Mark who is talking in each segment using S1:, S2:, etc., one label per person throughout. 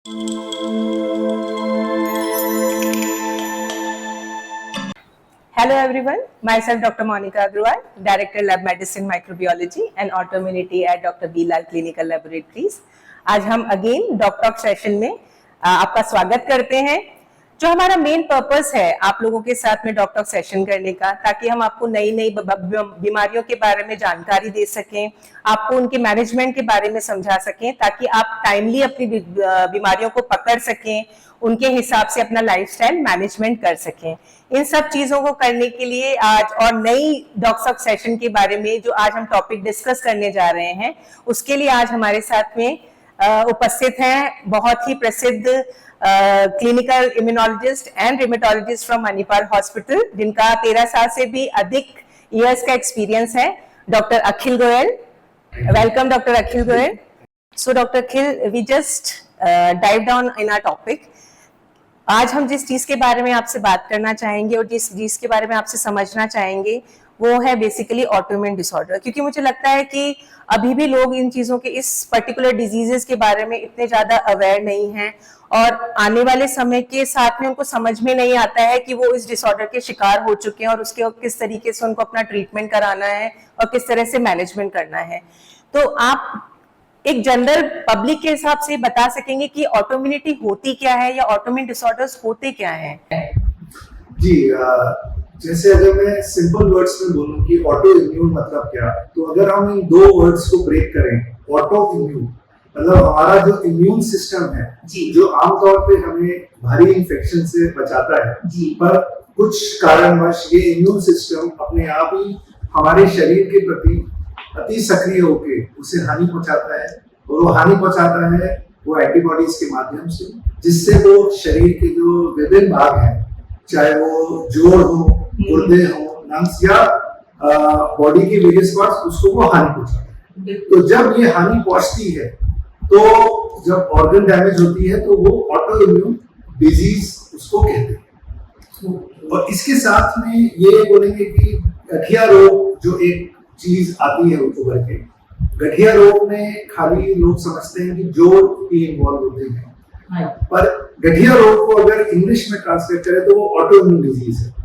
S1: Hello everyone, myself Dr. Monica Agrawal, Director Lab Medicine Microbiology and Autoimmunity at Dr. B Lal Clinical Laboratories. आज हम again dock session में आपका स्वागत करते हैं। जो हमारा मेन पर्पस है आप लोगों के साथ में डॉक सेशन करने का, ताकि हम आपको नई नई बीमारियों के बारे में जानकारी दे सकें, आपको उनके मैनेजमेंट के बारे में समझा सकें, ताकि आप टाइमली अपनी बीमारियों को पकड़ सकें, उनके हिसाब से अपना लाइफस्टाइल मैनेजमेंट कर सकें। इन सब चीजों को करने के लिए आज और नई डॉक्सॉक सेशन के बारे में जो आज हम टॉपिक डिस्कस करने जा रहे हैं, उसके लिए आज हमारे साथ में उपस्थित हैं बहुत ही प्रसिद्ध clinical immunologist and rheumatologist from Manipal hospital, जिनका 13 साल से भी अधिक इयर्स का एक्सपीरियंस है, doctor Akhil Goyal. Welcome doctor Akhil Goyal. So doctor Akhil, we just dive down in our topic. आज हम जिस चीज के बारे में आपसे बात करना चाहेंगे और जिस चीज के बारे में आपसे समझना चाहेंगे वो है बेसिकली ऑटोइम्यून डिसऑर्डर, क्योंकि मुझे लगता है कि अभी भी लोग इन चीजों के, इस पर्टिकुलर डिजीजेस के बारे में इतने ज्यादा अवेयर नहीं हैं, और आने वाले समय के साथ में उनको समझ में नहीं आता है कि वो इस डिसऑर्डर के शिकार हो चुके हैं और उसके किस तरीके से उनको अपना ट्रीटमेंट कराना है और किस तरह से मैनेजमेंट करना है। तो आप एक जनरल पब्लिक के हिसाब से बता सकेंगे कि ऑटोइम्यूनिटी होती क्या है या ऑटोइम्यून डिसऑर्डर्स होते क्या हैं?
S2: जी, जैसे अगर मैं सिंपल वर्ड्स में बोलूं कि ऑटो इम्यून मतलब क्या, तो अगर हम इन दो वर्ड्स को ब्रेक करें, ऑटो इम्यून मतलब हमारा जो इम्यून सिस्टम है जो आमतौर पे हमें भारी इन्फेक्शन से बचाता है, पर कुछ कारणवश ये इम्यून सिस्टम अपने आप ही हमारे शरीर के प्रति अति सक्रिय होकर उसे हानि पहुंचाता है, और वो हानि पहुंचाता है वो एंटीबॉडीज के माध्यम से, जिससे वो शरीर के जो विभिन्न भाग हैं, चाहे वो जोड़ हो, गुर्दे हो, लंग्स या बॉडी के वेरियस पार्ट्स, उसको वो हानि पहुंचाता है। तो जब ये हानि पहुंचती है, तो जब ऑर्गन डैमेज होती है, तो वो ऑटो इम्यून डिजीज उसको कहते हैं। और इसके साथ में ये बोलेंगे कि गठिया रोग जो एक चीज आती है उभर के, गठिया रोग में खाली लोग समझते हैं कि जोड़ ही इन्वॉल्व होते हैं, पर गठिया रोग को अगर इंग्लिश में ट्रांसलेट करें तो वो ऑटोइम्यून डिजीज है।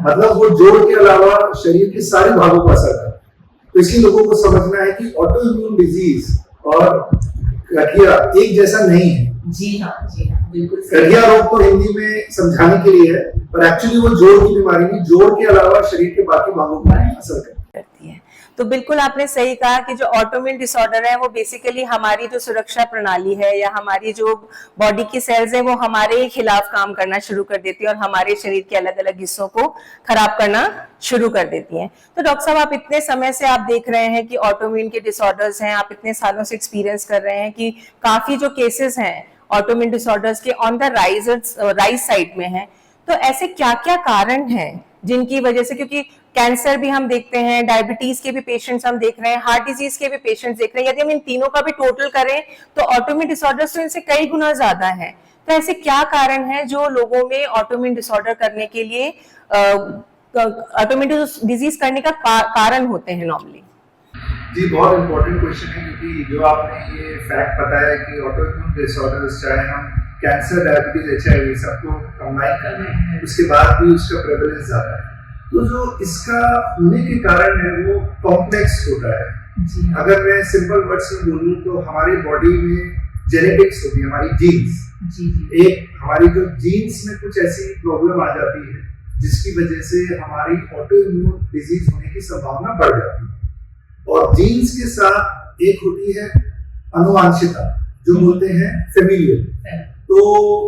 S2: मतलब वो जोड़ के अलावा शरीर के सारे भागों को असर करता है। तो इसलिए लोगों को समझना है कि ऑटोइम्यून डिजीज और गठिया एक जैसा नहीं है।
S1: जी हाँ, बिल्कुल।
S2: गठिया रोग तो हिंदी में समझाने के लिए है, पर एक्चुअली वो जोड़ की बीमारी नहीं, जोड़ के अलावा शरीर के बाकी भागों को असर करती है।
S1: तो बिल्कुल आपने सही कहा कि जो ऑटोइम्यून डिसऑर्डर है वो बेसिकली हमारी जो सुरक्षा प्रणाली है या हमारी जो बॉडी की सेल्स है वो हमारे खिलाफ काम करना शुरू कर देती है और हमारे शरीर के अलग अलग हिस्सों को खराब करना शुरू कर देती हैं। तो डॉक्टर साहब, आप इतने समय से आप देख रहे हैं कि ऑटोइम्यून के डिसऑर्डर्स हैं, आप इतने सालों से एक्सपीरियंस कर रहे हैं कि काफी जो केसेस हैं ऑटोइम्यून डिसऑर्डर्स के ऑन द राइज साइड में है। तो ऐसे क्या क्या कारण हैं जिनकी वजह से, क्योंकि कैंसर भी हम देखते हैं, डायबिटीज के भी पेशेंट्स हम देख रहे हैं, हार्ट डिजीज के भी पेशेंट्स देख रहे हैं, यदि हम इन तीनों का भी टोटल करें तो ऑटोइम्यून डिसऑर्डर्स तो इनसे कई गुना ज्यादा है। तो ऐसे क्या कारण है जो लोगों में ऑटोइम्यून डिसऑर्डर करने के लिए, ऑटोइम्यून डिजीज करने का कारण होते हैं नॉर्मली?
S2: जी, बहुत इंपॉर्टेंट क्वेश्चन है, क्योंकि जो आपने ये फैक्ट बताया कि ऑटोइम्यून डिसऑर्डर्स, चाहे हम कैंसर, डायबिटीज, HIV सबको कंबाइन कर लें, उसके बाद भी उसका प्रेवलेंस ज्यादा है। तो जो इसका होने के कारण है वो कॉम्प्लेक्स होता है। अगर मैं सिंपल वर्ड्स में बोलूं तो हमारी बॉडी में जेनेटिक्स होती है, हमारी जीन्स। एक हमारी जो जीन्स में कुछ ऐसी प्रॉब्लम आ जाती है जिसकी वजह से हमारी ऑटोइम्यून डिजीज होने की संभावना बढ़ जाती है। और जीन्स के साथ एक होती है अनुवांशिकता, जो बोलते हैं फेमिलियल। तो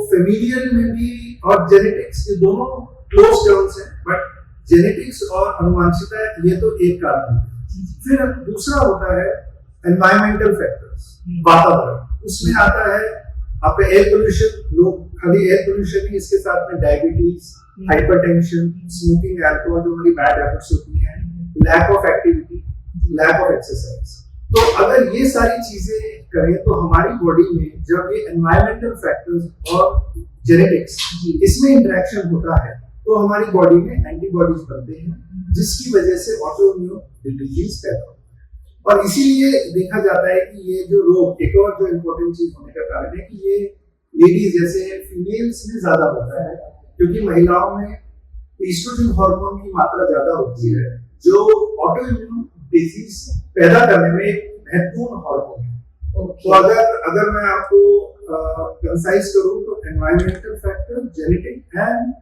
S2: फेमिलियल में भी और जेनेटिक्स, ये दोनों क्लोज टर्म्स हैं, बट जेनेटिक्स और अनुवांशिकता ये तो एक कारण है। फिर दूसरा होता है एनवायरमेंटल फैक्टर्स, वातावरण। उसमें आता है आपका एयर पोल्यूशन। लोग खाली एयर पोल्यूशन ही, इसके साथ में डायबिटीज, हाइपरटेंशन, स्मोकिंग, अल्कोहल, जो हमारी बैड हैबिट्स होती हैं, lack of activity, lack of exercise. तो अगर ये सारी चीजें करें तो हमारी बॉडी में जब ये एनवायरमेंटल फैक्टर्स और जेनेटिक्स इसमें इंटरेक्शन होता है तो हमारी बॉडी में एंटीबॉडीज बनते हैं, जिसकी वजह से ऑटोइम्यून डिजीज पैदा होता है। और इसीलिए देखा जाता है कि ये जो रोग, एक और जो इम्पोर्टेंट चीज होने का कारण है कि ये लेडीज जैसे फीमेल्स में ज्यादा होता है, क्योंकि महिलाओं में ईस्ट्रोजन हार्मोन की मात्रा ज्यादा होती है, जो ऑटो इम्यून डिजीज पैदा करने में एक महत्वपूर्ण हार्मोन है। तो अगर मैं आपको कंसाइज करूं तो एनवायरमेंटल फैक्टर, जेनेटिक एंड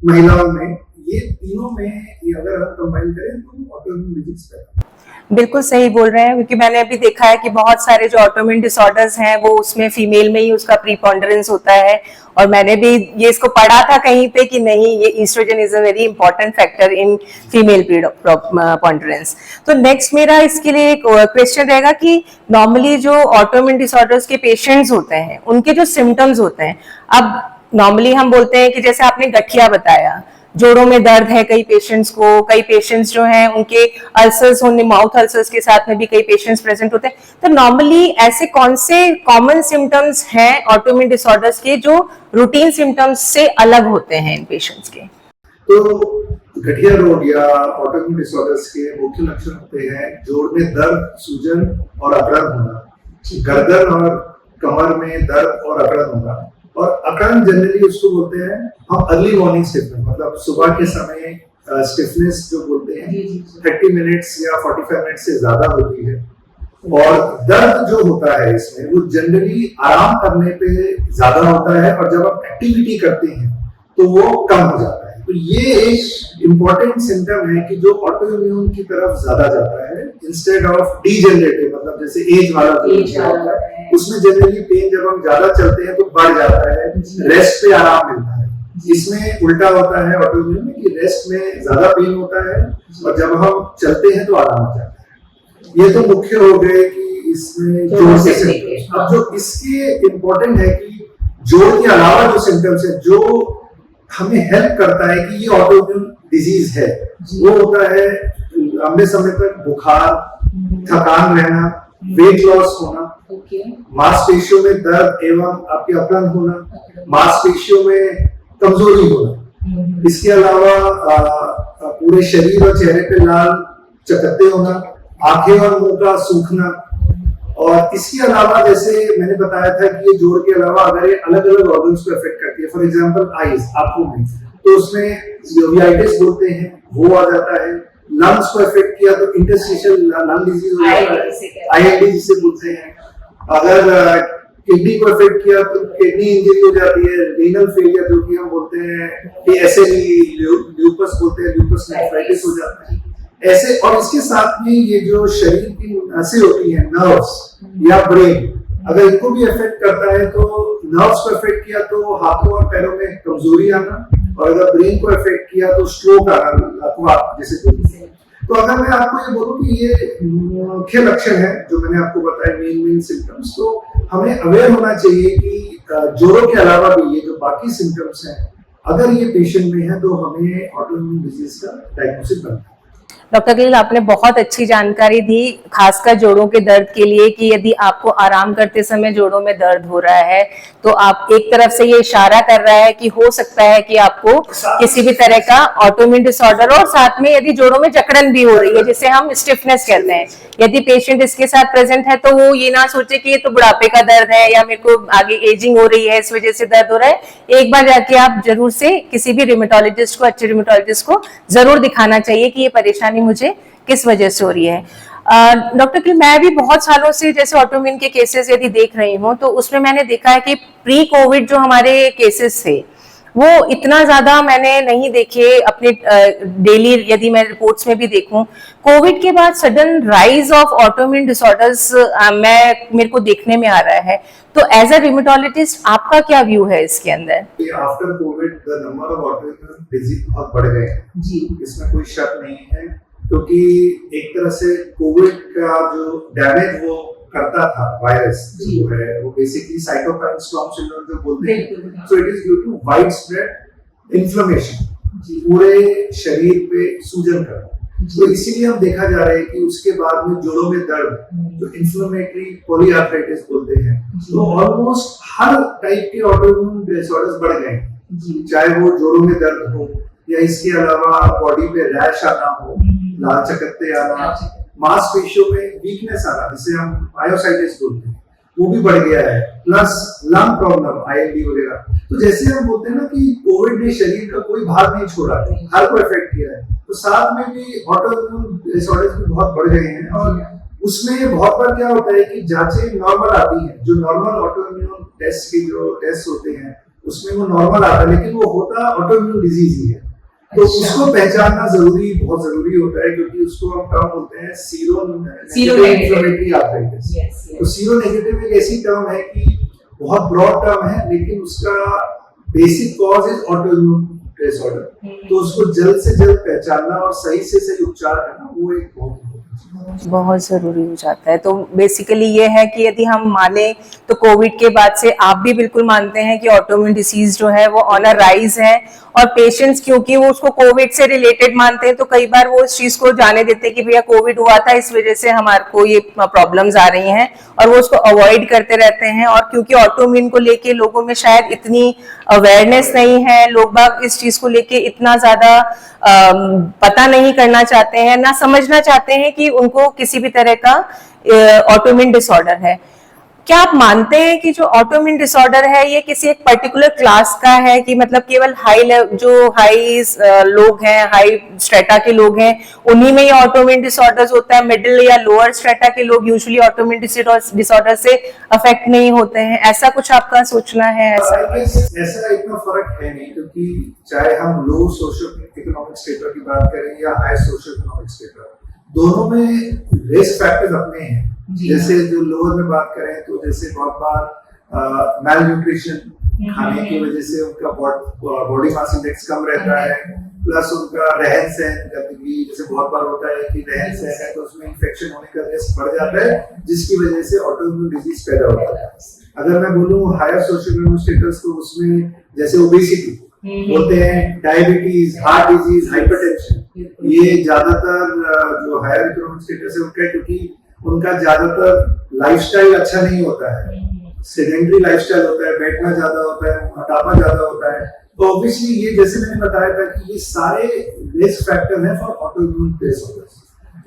S2: महिलाओं में, ये तीनों में ये अगर हम कंबाइन करें तो ऑटो इम्यून डिजीज पैदा।
S1: बिल्कुल सही बोल रहे हैं, क्योंकि मैंने अभी देखा है कि बहुत सारे जो ऑटोइम्यून डिसऑर्डर्स हैं वो उसमें फीमेल में ही उसका प्रीपोंडरेंस होता है, और मैंने भी ये इसको पढ़ा था कहीं पे कि नहीं, ये oestrogen is a very important factor in female preponderance. तो नेक्स्ट मेरा इसके लिए एक क्वेश्चन रहेगा कि नॉर्मली जो ऑटोइम्यून डिसऑर्डर्स के पेशेंट्स होते हैं उनके जो सिम्टम्स होते हैं, अब नॉर्मली हम बोलते हैं कि जैसे आपने गठिया बताया, जोड़ों में दर्द है कई पेशेंट्स को, कई पेशेंट्स जो हैं उनके अल्सर्स होने, माउथ अल्सर्स के साथ में भी कई पेशेंट्स प्रेजेंट होते हैं। तो नॉर्मली ऐसे कौन से कॉमन सिम्टम्स हैं ऑटोइम्यून डिसऑर्डर्स के जो रूटीन सिम्टम्स से अलग होते हैं इन पेशेंट्स के?
S2: तो गठिया रोग या ऑटोइम्यून डिसऑर्डर्स के मुख्य लक्षण होते हैं जोड़ में दर्द, सूजन और अकड़न होना, गर्दन और कमर में दर्द और अकड़न होना। और अकड़न जनरली उसको बोलते हैं हम अर्ली मॉर्निंग स्टिफनेस, मतलब सुबह के समय स्टिफनेस जो बोलते हैं 30 मिनट्स या 45 मिनट से ज्यादा होती है। और दर्द जो होता है इसमें वो जनरली आराम करने पे ज्यादा होता है, और जब आप एक्टिविटी करते हैं तो वो कम हो जाता है। तो ये एक इम्पोर्टेंट सिम्टम है कि जो ऑटो इम्यून की तरफ ज्यादा जाता है इंस्टेड ऑफ डीजेनरेटिव, मतलब जैसे एज वाला होता है उसमें जनरली पेन जब हम ज्यादा चलते हैं तो बढ़ जाता है, रेस्ट पे आराम मिलता है। इसमें उल्टा होता है ऑटो इम्यून में कि रेस्ट में ज्यादा पेन होता है और जब हम चलते हैं तो आराम हो जाता है। ये तो मुख्य हो गए कि इसमें जोड़ के सिम्टम्स। अब जो इसके इम्पोर्टेंट है कि जोड़ के अलावा जो सिम्टम्स है जो हमें हेल्प करता है कि ये ऑटो इम्यून डिजीज है, वो होता है लंबे समय तक बुखार, थकान रहना, वेट लॉस होना, मांसपेशियों में दर्द एवं आपके अकड़न होना, मांसपेशियों में कमजोरी होना। इसके अलावा पूरे शरीर और चेहरे पे लाल चकत्ते होना, आंखें और मुंह का सूखना। और इसके अलावा जैसे मैंने बताया था कि ये जोड़ के अलावा अगर ये अलग अलग ऑर्गन्स को अफेक्ट करती है, फॉर एग्जांपल आईज, आंखों में, तो उसमें यूवेइटिस बोलते हैं वो आ जाता है। लंग्स को अफेक्ट किया तो इंटरस्टिशियल लंग डिजीज हो जाता है, आईएलडी जिसे बोलते हैं। अगर किडनी को अफेक्ट किया तो किडनी इंजरी हो जाती है, रीनल फेलियर जो कि हम बोलते हैं कि एसएलई, ल्यूपस बोलते हैं, ल्यूपस नेफ्राइटिस हो जाता है ऐसे। और इसके साथ में ये जो शरीर की नसें होती हैं, नर्व्स या ब्रेन, अगर इनको भी अफेक्ट करता है तो नर्व्स को अफेक्ट किया तो हाथों और पैरों में कमजोरी आना, और अगर ब्रेन को अफेक्ट किया तो स्ट्रोक आना जैसे बोलते हैं। तो अगर मैं आपको ये बोलूं कि ये मुख्य लक्षण है जो मैंने आपको बताया, मेन सिम्टम्स, तो हमें अवेयर होना चाहिए कि जोड़ों के अलावा भी ये जो बाकी सिम्टम्स हैं अगर ये पेशेंट में है तो हमें ऑटोइम्यून डिजीज का डायग्नोसिस बनता है।
S1: डॉक्टर कलील, आपने बहुत अच्छी जानकारी दी, खासकर जोड़ों के दर्द के लिए, कि यदि आपको आराम करते समय जोड़ों में दर्द हो रहा है तो आप एक तरफ से ये इशारा कर रहा है कि हो सकता है कि आपको किसी भी तरह का ऑटोइम्यून डिसऑर्डर, और साथ में यदि जोड़ों में जकड़न भी हो रही है जिसे हम स्टिफनेस कहते हैं, यदि पेशेंट इसके साथ प्रेजेंट है तो वो ये ना सोचे कि ये तो बुढ़ापे का दर्द है या मेरे को आगे एजिंग हो रही है इस वजह से दर्द हो रहा है। एक बार जाके आप जरूर से किसी भी रिमेटोलॉजिस्ट को, अच्छे रिमेटोलॉजिस्ट को जरूर दिखाना चाहिए कि ये परेशानी मुझे किस वजह से हो रही है। डॉक्टर कलील, मैं भी बहुत सालों से जैसे ऑटोइम्यून के केसेस यदि देख रही हूँ तो उसमें मैंने देखा है कि प्री कोविड जो हमारे केसेस थे वो इतना ज्यादा मैंने नहीं देखे अपने डेली, यदि मैं रिपोर्ट्स में भी देखूं, कोविड के बाद sudden rise of autoimmune disorders मेरे को देखने में आ रहा है। तो एज अ रिमेटोलॉजिस्ट आपका क्या व्यू है इसके अंदर?
S2: After Covid the number of autoimmune disease बहुत बढ़ गए हैं जी, इसमें कोई शक नहीं है, क्योंकि एक तरह से कोविड का जो डैमेज वो करता था वायरस जो है, वो बेसिकली साइटोकाइन स्टॉर्म सिंड्रोम जो बोलते हैं, so it is due to widespread inflammation, पूरे शरीर पे सूजन करना। तो इसीलिए हम देखा जा रहा है कि उसके बाद में जोड़ों में दर्द, जो इन्फ्लेमेटरी पॉलीआर्थराइटिस बोलते हैं, तो ऑलमोस्ट हर टाइप के ऑटोइम्यून डिसऑर्डर्स बढ़ गए, चाहे वो जोड़ों में दर्द हो या इसके अलावा बॉडी पे रैश आना हो, लाल चकत्ते आना, मांसपेशियों में वीकनेस आना, जिसे हम मायोसाइटिस बोलते हैं। वो भी बढ़ गया है, प्लस लंग प्रॉब्लम ILD वगैरह। तो जैसे हम बोलते हैं ना कि कोविड ने शरीर का कोई भाग नहीं छोड़ा, हर को इफेक्ट किया है, तो साथ में भी ऑटोइम्यून डिसऑर्डर्स भी बहुत बढ़ गए हैं। और उसमें बहुत बार क्या होता है कि जांचें नॉर्मल आती हैं, जो नॉर्मल ऑटोइम्यून टेस्ट के जो टेस्ट होते हैं उसमें वो नॉर्मल आता है, लेकिन वो होता ऑटोइम्यून डिजीज ही है। तो उसको पहचानना बहुत जरूरी होता है, क्योंकि उसको हम टर्म बोलते हैं सीरो इन्फ्लेमेटरी आर्थराइटिस। तो सीरो नेगेटिव एक ऐसी टर्म है कि बहुत ब्रॉड टर्म है, लेकिन उसका basic cause is autoimmune disorder. तो उसको जल्द से जल्द पहचानना और सही से सही उपचार करना वो एक
S1: बहुत जरूरी हो जाता है। तो बेसिकली ये है कि यदि हम माने तो कोविड के बाद से आप भी बिल्कुल मानते हैं कि ऑटोइम्यून डिसीज जो है वो ऑन अ राइज है, और पेशेंट्स क्योंकि वो उसको कोविड से रिलेटेड मानते हैं तो कई बार वो इस चीज को जाने देते हैं कि भैया कोविड हुआ था इस वजह से हमारे को ये प्रॉब्लम्स आ रही हैं, और वो उसको अवॉइड करते रहते हैं। और क्योंकि ऑटोइम्यून को लेके लोगों में शायद इतनी अवेयरनेस नहीं है, लोग बाग इस चीज को लेके इतना ज्यादा पता नहीं करना चाहते हैं, ना समझना चाहते हैं कि उनको किसी भी तरह का ऑटोइम्यून डिसऑर्डर है। क्या आप मानते हैं कि जो ऑटोइम्यून डिसऑर्डर है ये किसी एक पर्टिकुलर क्लास का है, कि मतलब केवल जो हाई लोग हैं, हाई स्ट्रेटा के लोग हैं, उन्हीं में ये ऑटोइम्यून डिसऑर्डर्स होता है, मिडिल या लोअर स्ट्रेटा के लोग यूजुअली ऑटोइम्यून डिसऑर्डर से अफेक्ट नहीं होते हैं? ऐसा कुछ आपका सोचना है?
S2: ऐसा इतना फर्क है नहीं, क्योंकि चाहे हम लो सोशियो इकोनॉमिक स्टेटस की बात करें या हाई सोशियो इकोनॉमिक स्टेटस, दोनों में रिस्क फैक्टर्स अपने हैं। जैसे जो लोअर में बात करें तो जैसे बहुत बार मैल न्यूट्रिशन खाने की वजह से उनका बॉडी मास इंडेक्स कम रहता है, प्लस उनका रहन सहन गंदगी, जैसे बहुत बार होता है कि रहन सहन है तो उसमें इन्फेक्शन होने का रिस्क बढ़ जाता है, जिसकी वजह से ऑटोइम्यून डिजीज पैदा होता है। अगर मैं बोलूँ हायर सोशियो स्टेटस तो उसमें जैसे ओबेसिटी बोलते हैं, डायबिटीज, हार्ट डिजीज, हाइपरटेंशन, ये ज्यादातर जो हायर इकोनॉमिक स्टेटस है उनका, क्योंकि उनका ज्यादातर लाइफस्टाइल अच्छा नहीं होता है, सेडेंटरी लाइफस्टाइल होता है, बैठना ज्यादा होता है, मोटापा ज्यादा होता है। तो ऑब्वियसली ये जैसे मैंने बताया था कि ये सारे रिस्क फैक्टर हैं for autoimmune disorders.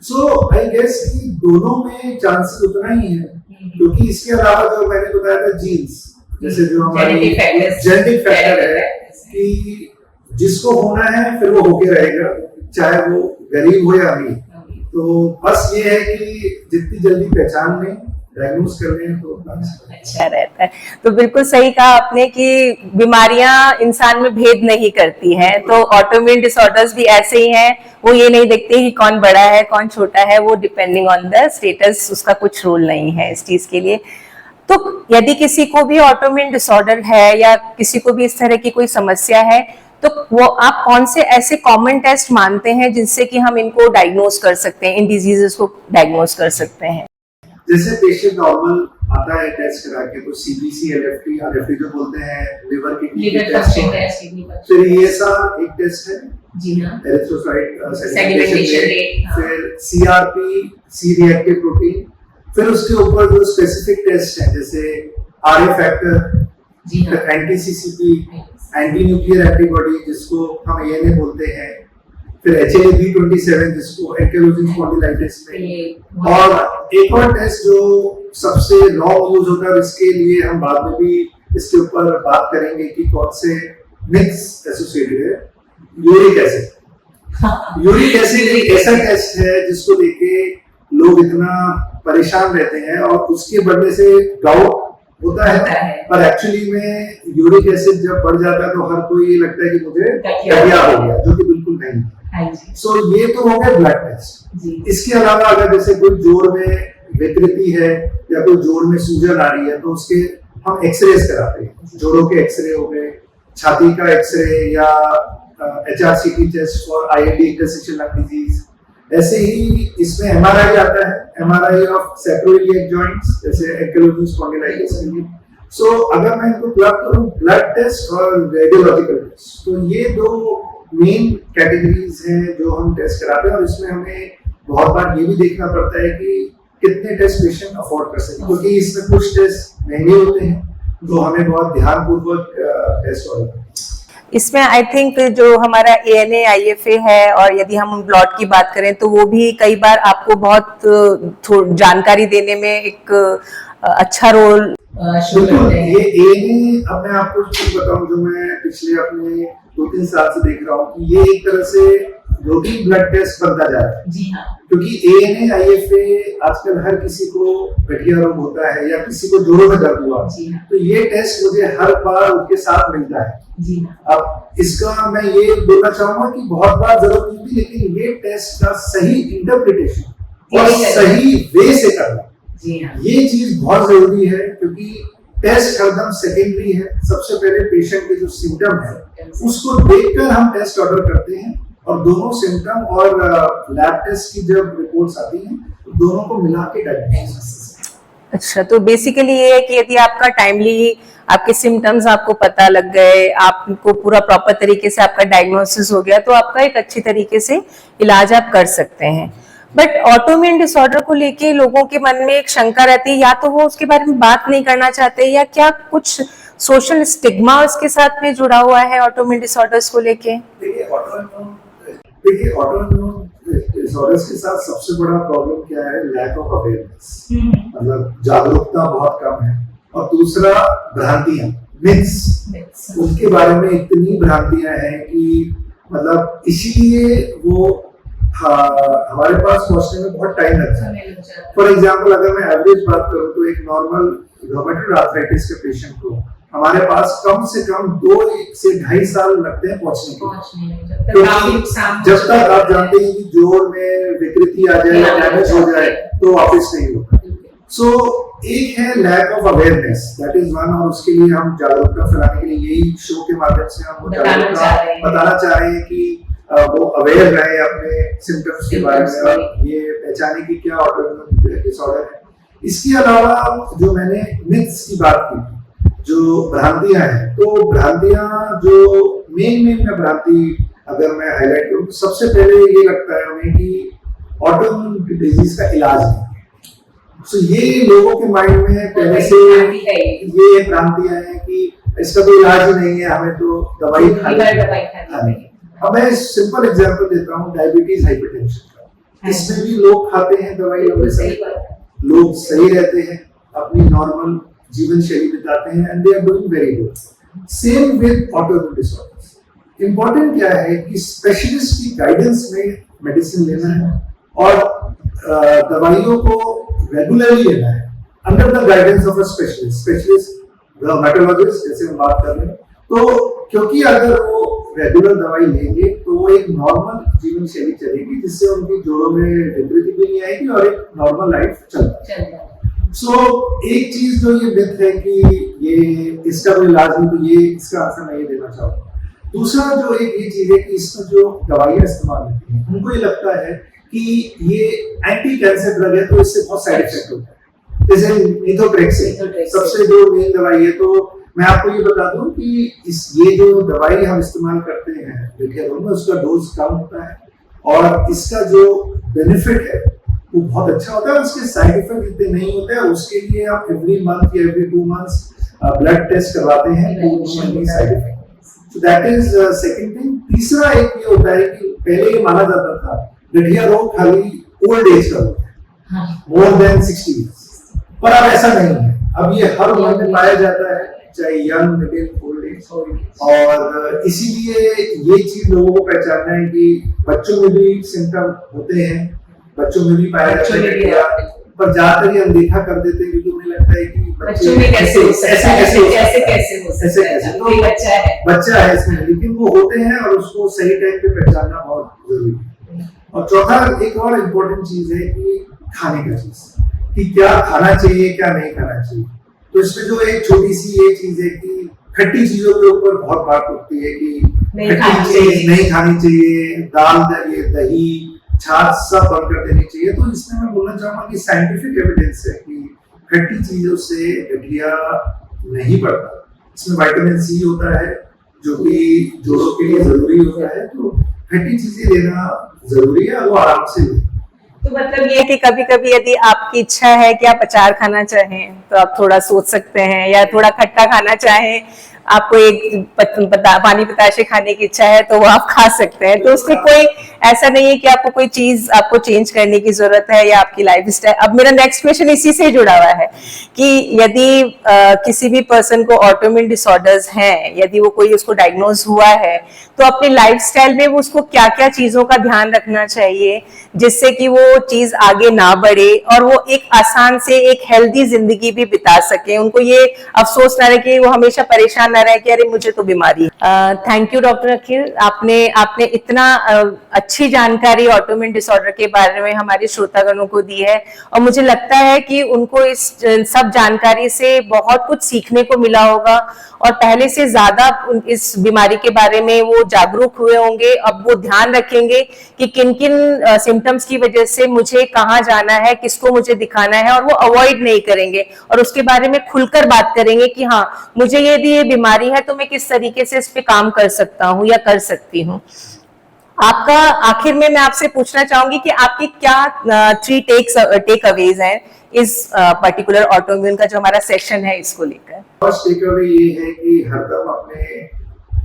S2: So I guess कि दोनों में चांसेस उतना ही है, क्योंकि इसके अलावा जो मैंने बताया था जीन्स, जैसे जो हमारी जेनेटिक फैक्टर है कि जिसको होना है फिर वो होके रहेगा, चाहे वो गरीब हो या अमीर। तो बस ये है कि जितनी जल्दी पहचान लें, डायग्नोज कर लें तो
S1: अच्छा रहता है। तो बिल्कुल सही कहा आपने कि बीमारियां इंसान में भेद नहीं करती हैं, तो ऑटोइम्यून डिसऑर्डर्स भी ऐसे ही हैं, वो ये नहीं देखते कि कौन बड़ा है कौन छोटा है, वो डिपेंडिंग ऑन द स्टेटस, उसका कुछ रोल नहीं है इस चीज के लिए। तो यदि किसी को भी ऑटोइम्यून डिसऑर्डर है या किसी को भी इस तरह की कोई समस्या है, तो वो आप कौन से ऐसे कॉमन टेस्ट मानते हैं जिनसे कि हम इनको डायग्नोज कर सकते हैं, इन डिजीजेस को डायग्नोज कर सकते हैं?
S2: जैसे पेशेंट नॉर्मल आता है टेस्ट करा के तो CBC, LFT, RFT जो बोलते हैं लिवर की टेस्ट, फिर ये सब एक टेस्ट है जी हां, एरिथ्रोसाइट सेडिमेंटेशन रेट, फिर CRP, C रिएक्टिव प्रोटीन, फिर उसके ऊपर जो स्पेसिफिक टेस्ट है जैसे RA फैक्टर जी हां, एंटी-CCP, एंटी न्यूक्लियर एंटीबॉडी जिसको हम ANA बोलते हैं, फिर HLA-B27 जिसको एंकिलोजिंग स्पॉन्डिलाइटिस में, और एक और टेस्ट जो सबसे लॉन्ग यूज होता है, इसके लिए हम बाद में भी इसके ऊपर बात करेंगे कि कौन से मिक्स एसोसिएटेड है, यूरिक एसिड। यूरिक एसिड एक ऐसा टेस्ट है जिसको लेके लोग इतना परेशान रहते हैं, और उसके बढ़ने से गाउट होता है, पर एक्चुअली में यूरिक एसिड जब बढ़ जाता है तो हर कोई ये लगता है कि मुझे गठिया हो गया, जो कि बिल्कुल नहीं। सो ये तो हो गया ब्लड टेस्ट। इसके अलावा अगर जैसे कोई जोड़ में विकृति है या कोई जोड़ में सूजन आ रही है तो उसके हम एक्सरेज कराते हैं, जोड़ों के एक्सरे हो गए, छाती का एक्सरे या HRCT test for ILD, interstitial lung disease. ऐसे ही इसमें MRI आता है, MRI ऑफ सैक्रोइलिएक जॉइंट्स जैसे एंकिलोजिंग स्पॉन्डिलाइटिस के लिए। सो अगर मैं इनको प्लग करूं, ब्लड टेस्ट और रेडियोलॉजिकल टेस्ट, तो ये दो मेन कैटेगरीज हैं जो हम टेस्ट कराते हैं, और इसमें हमें बहुत बार ये भी देखना पड़ता है कि कितने टेस्ट पेशेंट अफोर्ड कर सके, क्योंकि इसमें कुछ टेस्ट महंगे होते हैं तो हमें बहुत ध्यानपूर्वक टेस्ट करना है।
S1: इसमें आई थिंक जो हमारा ANA IFA है, और यदि हम ब्लड की बात करें तो वो भी कई बार आपको बहुत जानकारी देने में एक अच्छा रोल शो
S2: बिल्कुल,
S1: करते हैं।
S2: ये ए अब मैं आपको चीज बताऊं जो मैं पिछले अपने 2-3 साल से देख रहा हूँ कि ये एक तरह से रूटीन ब्लड टेस्ट बनता जा रहा है।
S1: जी हाँ,
S2: क्योंकि एएनए आईएफए आजकल हर किसी को गठिया रोग होता है या किसी को जोड़ों में दर्द हुआ,
S1: जी हाँ,
S2: तो ये टेस्ट मुझे हर बार उनके साथ मिलता है।
S1: जी हाँ,
S2: अब इसका मैं ये बोलना चाहूंगा कि बहुत बार जरूरत नहीं थी, लेकिन ये टेस्ट का सही इंटरप्रिटेशन और सही वे से करना,
S1: जी हाँ,
S2: ये चीज बहुत जरूरी है। क्योंकि टेस्ट हरदम सेकेंडरी है, सबसे पहले पेशेंट के जो सिम्टम है उसको देखकर हम टेस्ट ऑर्डर करते हैं और दोनों सिम्टम और लैब टेस्ट की जब रिपोर्ट्स आती हैं तो दोनों को मिला के डायग्नोसिस।
S1: अच्छा, तो बेसिकली ये है कि यदि आपका टाइमली आपके सिम्टम्स आपको पता लग गए, आपको पूरा प्रॉपर तरीके से आपका डायग्नोसिस हो गया, तो आपका एक अच्छी तरीके से इलाज आप कर सकते हैं। बट ऑटोइम्यून डिसऑर्डर को लेके लोगों के मन में एक शंका रहती है, या तो वो उसके बारे में बात नहीं करना चाहते, या क्या कुछ सोशल स्टिग्मा उसके साथ में जुड़ा हुआ है ऑटोइम्यून डिसऑर्डर्स को लेके?
S2: देखिए ऑटोइम्यून डिसऑर्डर्स के साथ सबसे बड़ा प्रॉब्लम क्या है? लैक ऑफ अवेयरनेस, मतलब जागरूकता बहुत कम है। और दूसरा भ्रांतियां, मिथ्स, उनके बारे में इतनी भ्रांतियां हैं कि मतलब इसीलिए वो हमारे पास पहुंचने में बहुत टाइम लगता है। फॉर एग्जाम्पल अगर मैं एवरेज बात करूं तो एक नॉर्मल रूमेटॉइड आर्थराइटिस के पेशेंट को हमारे पास कम से कम 2 से 2.5 साल लगते हैं पहुंचने के, क्योंकि जब तक आप जानते हैं कि जोड़ में विकृति आ जाए या डैमेज हो जाए तो वापस नहीं होगा। सो एक है lack of awareness, that is one, और उसके लिए हम जागरूकता फैलाने के लिए यही शो के माध्यम से हम बताना चाह रहे हैं कि वो अवेयर रहे अपने सिम्टम्स के बारे में और ये पहचाने की क्या ऑटोइम्यून डिसऑर्डर है। इसके अलावा जो मैंने मिथ्स की बात की, जो भ्रांतियां हैं, तो भ्रांतियां जो मेन भ्रांति अगर मैं हाईलाइट करूं तो सबसे पहले ये लगता है हमें कि ऑटोइम्यून डिजीज का इलाज नहीं है। सो ये लोगों के माइंड में पहले से ये भ्रांतियां हैं कि इसका कोई इलाज ही नहीं है, हमें तो दवाई खानी है। अब मैं सिंपल एग्जांपल देता हूँ, डायबिटीज हाइपरटेंशन का। इसमें भी लोग खाते हैं दवाई लंबे समय, लोग सही रहते हैं, अपनी नॉर्मल जीवन शैली बिताते हैं and they are doing very good. Same with autoimmune disorders. Important क्या है कि स्पेशलिस्ट की गाइडेंस में मेडिसिन लेना है और दवाइयों को रेगुलरली लेना है under the guidance of a specialist dermatologist, जैसे हम बात कर रहे हैं। तो क्योंकि अगर वो रेगुलर दवाई लेंगे तो वो एक नॉर्मल जीवन शैली चलेगी, जिससे उनकी जोड़ों में विकृति भी नहीं आएगी और एक नॉर्मल लाइफ चलेगी। सो एक चीज जो ये मिथ है कि ये इसका कोई इलाज नहीं, तो ये इसका आंसर मैं ये देना चाहूंगा। दूसरा जो एक ये चीज है कि इसमें जो दवाइयां इस्तेमाल होती हैं, उनको ये लगता है कि ये एंटी कैंसर ड्रग है तो इससे बहुत साइड इफेक्ट होता है, जैसे मेथोट्रेक्सेट सबसे जो मेन दवाई है। तो मैं आपको ये बता दूं कि ये जो दवाई हम इस्तेमाल करते हैं गठिया रोग में, उसका डोज कम होता है और इसका जो बेनिफिट है वो बहुत अच्छा होता है, उसके साइड इफेक्ट इतने नहीं होते हैं। उसके लिए आप एवरी मंथ या एवरी 2 मंथ्स ब्लड टेस्ट करवाते हैं तो side effect. So that is second thing. तीसरा एक ये होता है कि पहले ये माना जाता था गठिया रोग खाली ओल्ड एज का होता है, मोर देन 60 इयर्स, पर अब ऐसा नहीं है। अब ये हर उम्र में पाया जाता है, चाहे यंग, मिडिल, ओल्ड एज। और इसीलिए ये चीज लोगों को पहचानना है कि बच्चों में भी सिम्टम होते हैं, बच्चों में भी पाया जाता है, पर ज्यादातर ये अनदेखा कर देते हैं क्योंकि उन्हें लगता है कि
S1: बच्चों में कैसे हो सकता है,
S2: बच्चा है इसमें, लेकिन वो होते हैं और उसको सही टाइम पे पहचानना बहुत जरूरी है। और चौथा एक और इम्पोर्टेंट चीज है कि खाने का चीज, कि क्या खाना चाहिए क्या नहीं खाना चाहिए। तो इसमें जो एक छोटी सी ये चीज है कि खट्टी चीजों के ऊपर बहुत बात होती है कि खट्टी चीज नहीं खानी चाहिए, दाल, दही, छाछ सब बंद कर देनी चाहिए। तो इसमें मैं बोलना चाहूंगा कि साइंटिफिक एविडेंस है कि खट्टी चीजों से गठिया नहीं बढ़ता। इसमें विटामिन सी होता है जो कि जोड़ों के लिए जरूरी होता है, तो खट्टी चीजें लेना जरूरी है, वो आराम से लें।
S1: तो मतलब ये कि कभी कभी यदि आपकी इच्छा है कि आप अचार खाना चाहें तो आप थोड़ा सोच सकते हैं, या थोड़ा खट्टा खाना चाहें आपको एक पानी बताशे खाने की इच्छा है तो वो आप खा सकते हैं। तो उसमें कोई ऐसा नहीं है कि आपको कोई चीज आपको चेंज करने की जरूरत है या आपकी लाइफ स्टाइल। अब मेरा नेक्स्ट क्वेश्चन इसी से जुड़ा हुआ है कि यदि किसी भी पर्सन को ऑटोइम्यून डिसऑर्डर्स हैं, यदि वो कोई उसको डायग्नोज हुआ है, तो अपनी लाइफ स्टाइल में वो उसको क्या क्या चीजों का ध्यान रखना चाहिए जिससे कि वो चीज आगे ना बढ़े और वो एक आसान से एक हेल्दी जिंदगी भी बिता सके, उनको ये अफसोस ना रहे कि वो हमेशा परेशान ना रहे कि अरे मुझे तो बीमारी है। थैंक यू डॉक्टर अखिल, आपने इतना अच्छी जानकारी ऑटोइम्यून डिसऑर्डर के बारे में हमारे श्रोतागणों को दी है और मुझे लगता है कि उनको इस सब जानकारी से बहुत कुछ सीखने को मिला होगा और पहले से ज्यादा इस बीमारी के बारे में वो जागरूक हुए होंगे। अब वो ध्यान रखेंगे कि किन किन सिम्टम्स की वजह से मुझे कहाँ जाना है, किसको मुझे दिखाना है, और वो अवॉइड नहीं करेंगे और उसके बारे में खुलकर बात करेंगे कि हाँ मुझे यदि ये बीमारी है तो मैं किस तरीके से इस पे काम कर सकता हूँ या कर सकती हूँ। आपका आखिर में मैं आपसे पूछना चाहूंगी कि आपकी क्या 3 टेक अवेज हैं इस पर्टिकुलर ऑटोइम्यून का जो हमारा सेशन है इसको लेकर।
S2: फर्स्ट टेक अवे ये है कि हरदम अपने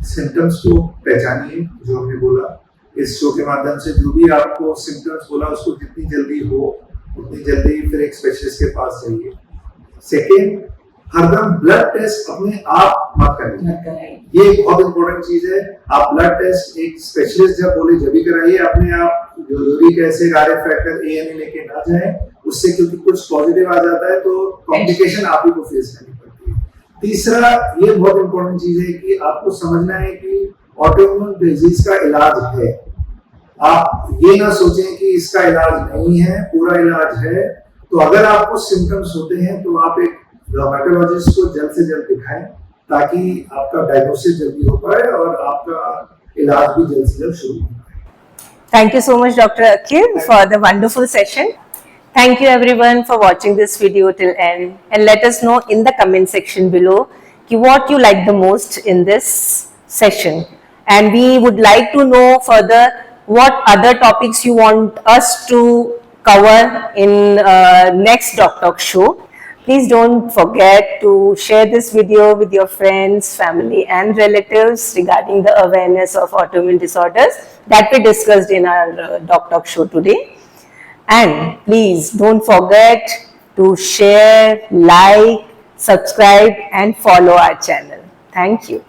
S2: सिम्टम्स को पहचानिए, जो हमने बोला इस शो के माध्यम से, जो भी आपको सिम्टम्स बोला उसको जितनी जल्दी हो उतनी जल्दी फिर एक स्पेशलिस्ट के पास जाइए। सेकेंड, हरदम ब्लड टेस्ट अपने आप मत करिए, ये बहुत इंपॉर्टेंट चीज है। आप ब्लड टेस्ट एक स्पेशलिस्ट जब बोले जब भी कराइए, अपने आप जो uric acid RF factor ANA लेके ना जाए उससे, क्योंकि कुछ पॉजिटिव आ जाता है तो कॉम्प्लिकेशन आप ही को फेस करनी पड़ती है। तीसरा, ये बहुत इंपॉर्टेंट चीज है कि आपको समझना है कि ऑटोइम्यून डिजीज का इलाज है। आप ये ना सोचें कि इसका इलाज नहीं है, पूरा इलाज है। तो अगर आपको सिम्टम्स होते हैं तो आप एक डर्मेटोलॉजिस्ट को जल्द से जल्द दिखाएं ताकि आपका डायग्नोसिस जल्दी हो पाए और आपका इलाज भी जल्द से जल्द शुरू हो पाए।
S1: Thank you so much Dr. Akhil for the wonderful session. Thank you everyone for watching this video till end and let us know in the comment section below what you like the most in this session, and we would like to know further what other topics you want us to cover in next Doc Talk show. Please don't forget to share this video with your friends, family and relatives regarding the awareness of autoimmune disorders that we discussed in our Doc Talk show today. And please don't forget to share, like, subscribe and follow our channel. Thank you.